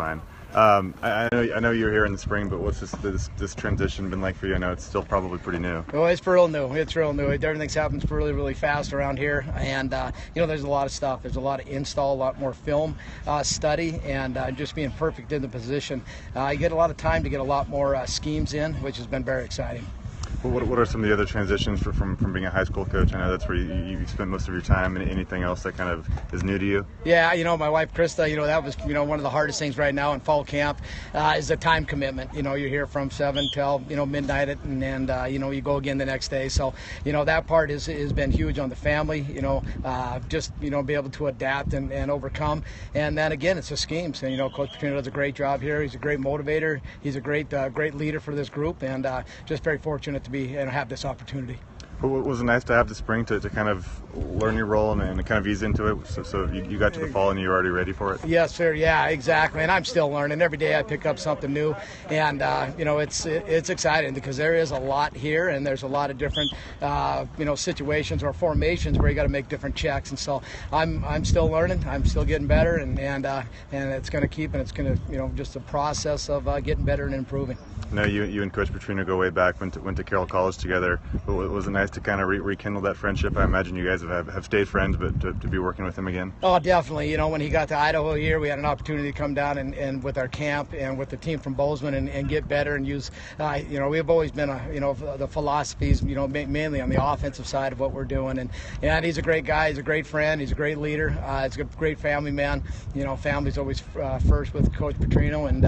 fine. I know you were here in the spring, but what's this transition been like for you? I know it's still probably pretty new. Well, it's real new. It's real new. Everything's happened really, really fast around here, and there's a lot of stuff. There's a lot of install, a lot more film study, and just being perfect in the position. You get a lot of time to get a lot more schemes in, which has been very exciting. Well, what are some of the other transitions from being a high school coach? I know that's where you spent most of your time. And anything else that kind of is new to you? Yeah, my wife Krista, that was one of the hardest things right now in fall camp is the time commitment. You're here from 7 till midnight, and you go again the next day. So that part has been huge on the family. Just be able to adapt and overcome. And then again, it's the schemes. And Coach Petrino does a great job here. He's a great motivator. He's a great leader for this group, and just very fortunate to be and have this opportunity. Well, was it nice to have the spring to kind of learn your role and kind of ease into it, so you got to the fall and you were already ready for it? Yes, sir. Yeah, exactly. And I'm still learning. Every day I pick up something new, and it's exciting because there is a lot here, and there's a lot of different situations or formations where you got to make different checks. And so I'm still learning. I'm still getting better, and it's going to keep, and it's going to just a process of getting better and improving. I know you and Coach Petrino go way back. Went to Carroll College together. But was it nice to kind of rekindle that friendship? I imagine you guys have stayed friends, but to be working with him again? Oh, definitely. When he got to Idaho here, we had an opportunity to come down and with our camp and with the team from Bozeman and get better and use. We've always been the philosophies. Mainly on the offensive side of what we're doing. And he's a great guy. He's a great friend. He's a great leader. He's a great family man. Family's always first with Coach Petrino. And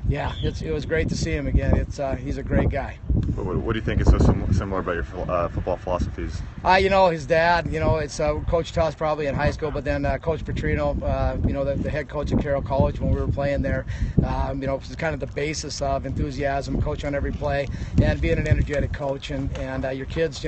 it was great to see him again. He's a great guy. What do you think is so similar about your football philosophies? His dad, it's Coach Tuss probably in high school, but then Coach Petrino, the head coach at Carroll College when we were playing there, was kind of the basis of enthusiasm, coach on every play, and being an energetic coach. And your kids,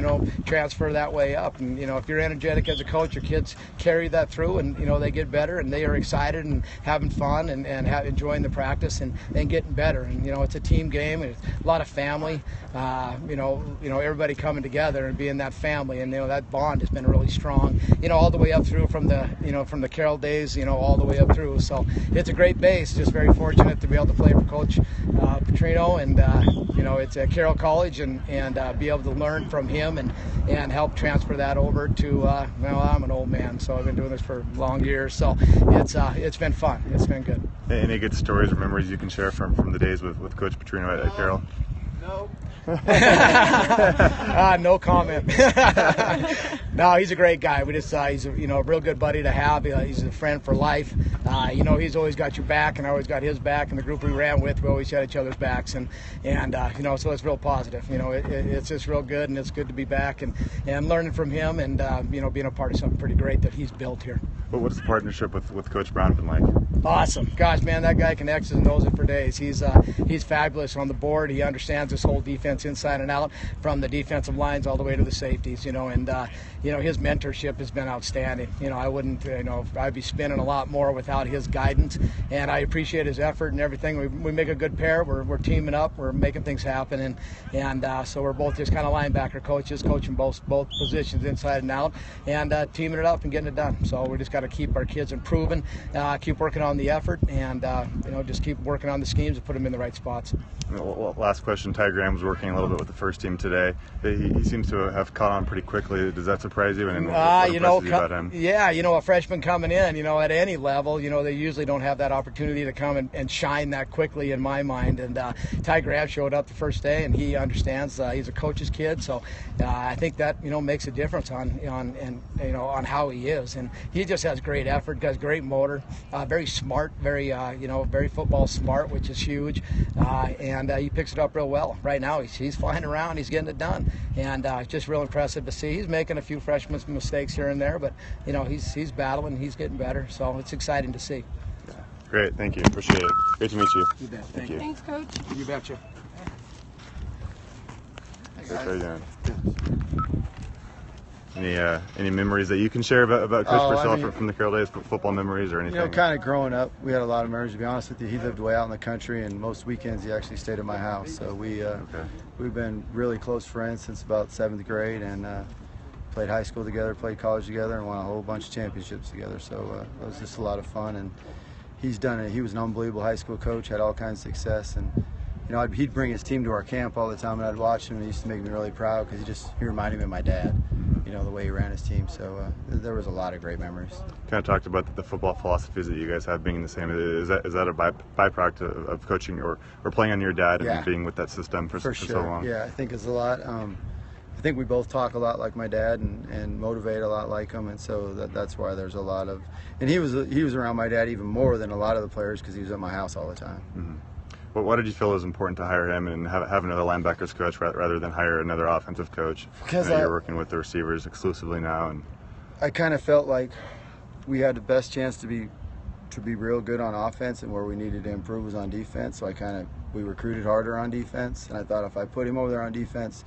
transfer that way up. And, if you're energetic as a coach, your kids carry that through, and, they get better, and they are excited and having fun and enjoying the practice and getting better. And, it's a team game, and it's a lot of family, everybody coming together and being that family. And that bond has been really strong, all the way up through from the Carroll days, all the way up through. So it's a great base. Just very fortunate to be able to play for Coach Petrino, and it's at Carroll College, and be able to learn from him and help transfer that over to. I'm an old man, so I've been doing this for long years. So it's been fun. It's been good. Any good stories or memories you can share from the days with Coach Petrino at Carroll? No. No comment. No, he's a great guy. He's a real good buddy to have. He's a friend for life. He's always got your back, and I always got his back. And the group we ran with, we always had each other's backs, and so it's real positive. It's just real good, and it's good to be back and learning from him, and being a part of something pretty great that he's built here. But what's the partnership with Coach Brown been like? Awesome. Gosh, man, that guy can X's and O's it for days. He's fabulous on the board. He understands this whole defense inside and out, from the defensive lines all the way to the safeties, and his mentorship has been outstanding. I wouldn't, I'd be spinning a lot more without his guidance, and I appreciate his effort and everything. We make a good pair. We're teaming up. We're making things happen, and so we're both just kind of linebacker coaches, coaching both positions inside and out, and teaming it up and getting it done. So we just got to keep our kids improving, keep working on the effort, and just keep working on the schemes and put them in the right spots. Well, last question. Ty Graham was working a little bit with the first team today. He seems to have caught on pretty quickly. Does that surprise you? And what impresses you about him? Yeah, a freshman coming in, at any level, they usually don't have that opportunity to come and shine that quickly, in my mind. And Ty Graham showed up the first day, and he understands. He's a coach's kid, so I think that makes a difference on how he is. And he just has great effort, has great motor, very smart, very football smart, which is huge, and he picks it up real well. Right now, he's flying around, he's getting it done, and it's just real impressive to see. He's making a few freshman mistakes here and there, but he's battling, he's getting better, so it's exciting to see. Yeah. Great, thank you, appreciate it. Great to meet you. You bet. Thank you. Thanks, Coach. You betcha. How are you doing? Any memories that you can share about Coach Purcell from the Carroll days, football memories or anything? Kind of growing up, we had a lot of memories, to be honest with you. He lived way out in the country, and most weekends he actually stayed at my house. So we've been really close friends since about 7th grade, and played high school together, played college together, and won a whole bunch of championships together. So it was just a lot of fun. And he's done it. He was an unbelievable high school coach, had all kinds of success, and he'd bring his team to our camp all the time, and I'd watch him, and it used to make me really proud because he reminded me of my dad, the way he ran his team. So there was a lot of great memories. Kind of talked about the football philosophies that you guys have being the same. Is that a byproduct of coaching or playing on your dad and being with that system for sure. so long? Yeah, I think it's a lot. I think we both talk a lot like my dad and motivate a lot like him, and so that's why there's a lot of. And he was around my dad even more than a lot of the players because he was at my house all the time. Mm-hmm. Well, why did you feel it was important to hire him and have another linebackers coach rather than hire another offensive coach? Because you're working with the receivers exclusively now, and I kind of felt like we had the best chance to be real good on offense, and where we needed to improve was on defense. So we recruited harder on defense, and I thought if I put him over there on defense,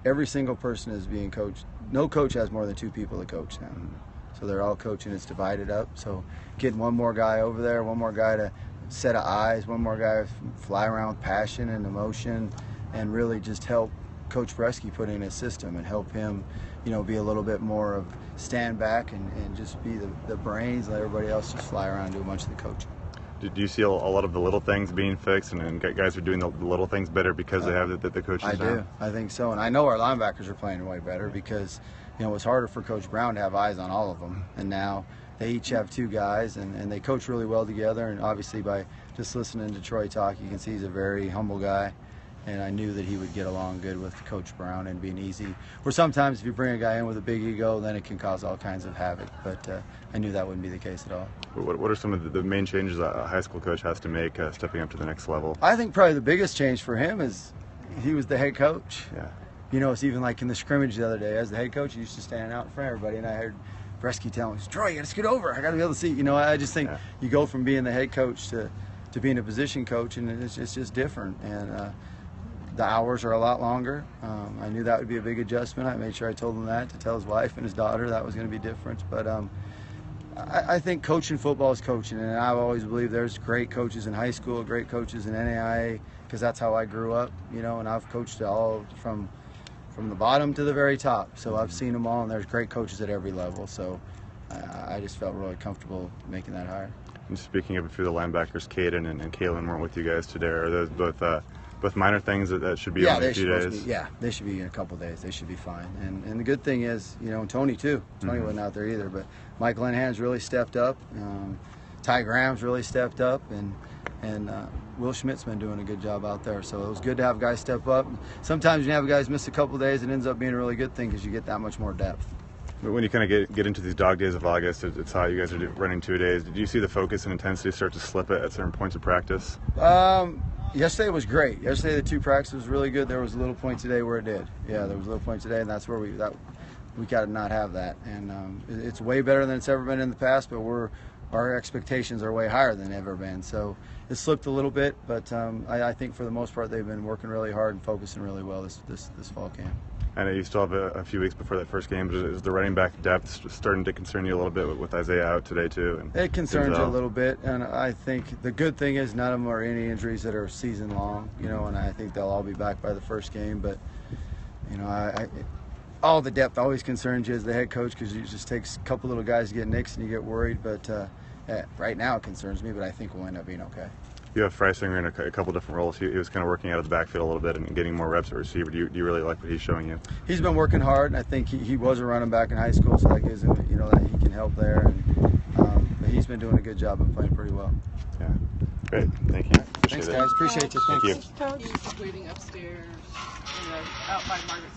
every single person is being coached. No coach has more than 2 people to coach now. So they're all coaching. It's divided up. So getting one more guy over there, one more guy to set of eyes, one more guy to fly around with passion and emotion, and really just help Coach Bresky put in his system and help him, be a little bit more of stand back and just be the brains, let everybody else just fly around and do a bunch of the coaching. Do you see a lot of the little things being fixed and guys are doing the little things better because they have the coaches? I do. I think so. And I know our linebackers are playing way better because, it was harder for Coach Brown to have eyes on all of them. And now they each have 2 guys, and they coach really well together. And obviously by just listening to Troy talk, you can see he's a very humble guy. And I knew that he would get along good with Coach Brown and being easy. Where sometimes if you bring a guy in with a big ego, then it can cause all kinds of havoc. But I knew that wouldn't be the case at all. What are some of the main changes a high school coach has to make stepping up to the next level? I think probably the biggest change for him is he was the head coach. Yeah. It's even like in the scrimmage the other day, as the head coach, he used to stand out in front of everybody, and I heard Bresky tell him, Troy, you got to scoot over. I got to be able to see. I just think you go from being the head coach to being a position coach, and it's just different. And the hours are a lot longer. I knew that would be a big adjustment. I made sure I told him that to tell his wife and his daughter that was going to be different. But I think coaching football is coaching, and I've always believed there's great coaches in high school, great coaches in NAIA, because that's how I grew up, and I've coached all from the bottom to the very top. So I've seen them all, and there's great coaches at every level. So I just felt really comfortable making that hire. And speaking of a few of the linebackers, Caden and Kalen weren't with you guys today. Are those both minor things that should be on in a few days? They should be in a couple days. They should be fine. And the good thing is, Tony too. Tony wasn't out there either, but Mike Linehan's really stepped up. Ty Graham's really stepped up, and Will Schmidt's been doing a good job out there. So it was good to have guys step up. Sometimes when you have guys miss a couple days, it ends up being a really good thing because you get that much more depth. But when you kind of get into these dog days of August, it's hot. You guys are running 2 days. Did you see the focus and intensity start to slip at certain points of practice? Yesterday was great. Yesterday the 2 practices was really good. There was a little point today where it did. Yeah, there was a little point today, and that's where we got to not have that. And it's way better than it's ever been in the past, but our expectations are way higher than ever been. So it slipped a little bit, but I think for the most part they've been working really hard and focusing really well this fall camp. I know you still have a few weeks before that first game, but is the running back depth starting to concern you a little bit with Isaiah out today too? And it concerns you a little bit, and I think the good thing is none of them are any injuries that are season long, and I think they'll all be back by the first game. But all the depth always concerns you as the head coach because it just takes a couple little guys to get nicks and you get worried. But right now it concerns me, but I think we'll end up being okay. You have Freisinger in a couple different roles. He was kind of working out of the backfield a little bit and getting more reps at receiver. Do you really like what he's showing you? He's been working hard, and I think he was a running back in high school, so that gives him, that he can help there. And but he's been doing a good job and playing pretty well. Yeah, great. Thank you. Thanks, guys. Appreciate you. Thank you. He's waiting upstairs, out by Margaret's